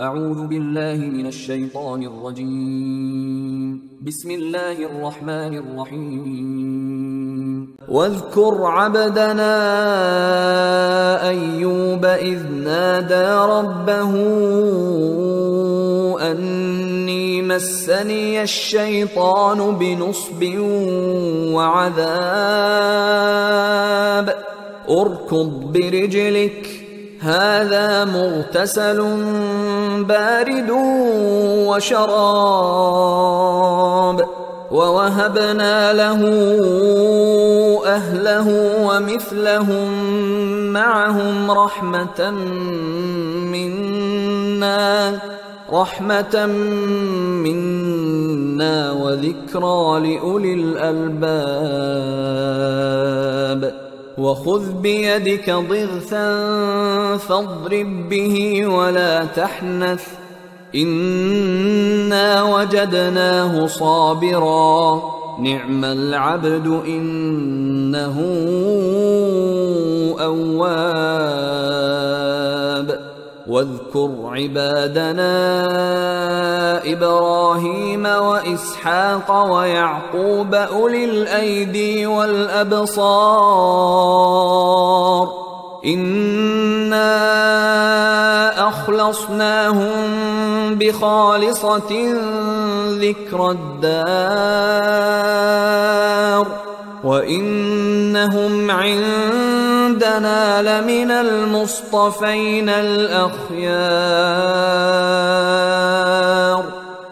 أعوذ بالله من الشيطان الرجيم. بسم الله الرحمن الرحيم. واذكر عبدنا أيوب إذ نادى ربه أني مسني الشيطان بنصب وعذاب اركض برجلك هذا مغتسل بارد وشراب ووهبنا له أهله ومثلهم معهم رحمة منا وذكرى لأولي الألباب وخذ بيدك ضغثا فاضرب به ولا تحنث إنا وجدناه صابرا نعم العبد إنه أواب واذكر عبادنا إبراهيم وإسحاق ويعقوب أولي الأيدي والأبصار إنا أخلصناهم بخالصة ذكر الدار وإنهم عندنا لمن المصطفين الأخيار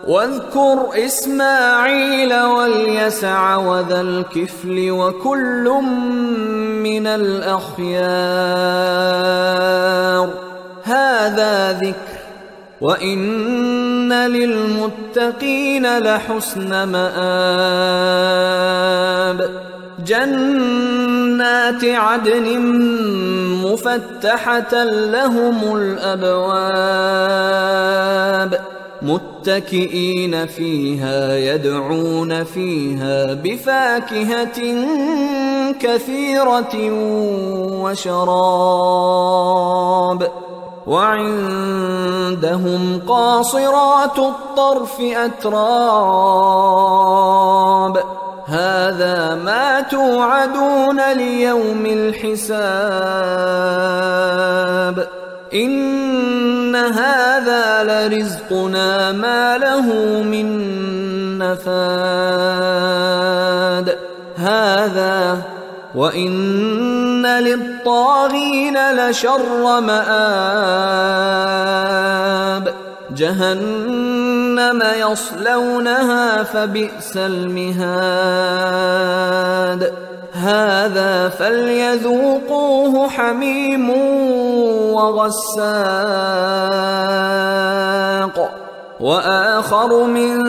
واذكر إسماعيل واليسع وذا الكفل وكل من الأخيار هذا ذكر وإن للمتقين لحسن مآب جنات عدن مفتحة لهم الأبواب متكئين فيها يدعون فيها بفاكهة كثيرة وشراب وعندهم قاصرات الطرف أتراب هذا ما توعدون ليوم الحساب إن هذا لرزقنا ما له من نفاد هذا وإن للطاغين لشر مآب جهنم يصلونها فبئس المهاد هذا فليذوقوه حميم وغساق وآخر من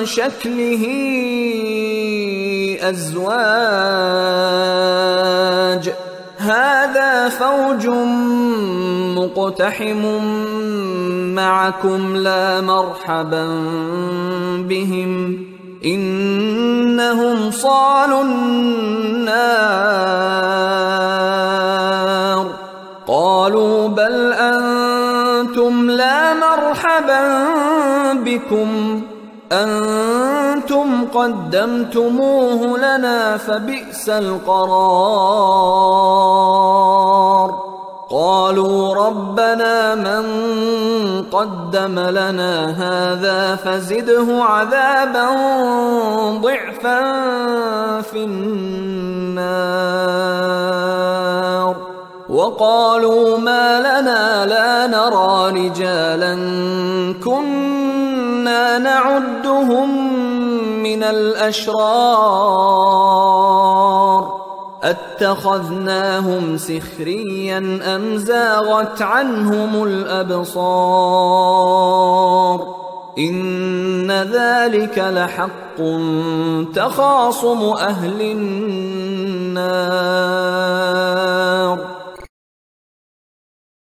شكله أزواج هذا فوج مقتحم معكم لا مرحبا بهم إنهم صالوا النار قالوا بل أنتم لا مرحبا بكم أنتم قدمتموه لنا فبئس القرار قالوا ربنا من قدم لنا هذا فزده عذابا ضعفا في النار وقالوا ما لنا لا نرى رجالا كنا نعدهم من الأشرار أتخذناهم سخريا أم زاغت عنهم الأبصار إن ذلك لحق تخاصم أهل النار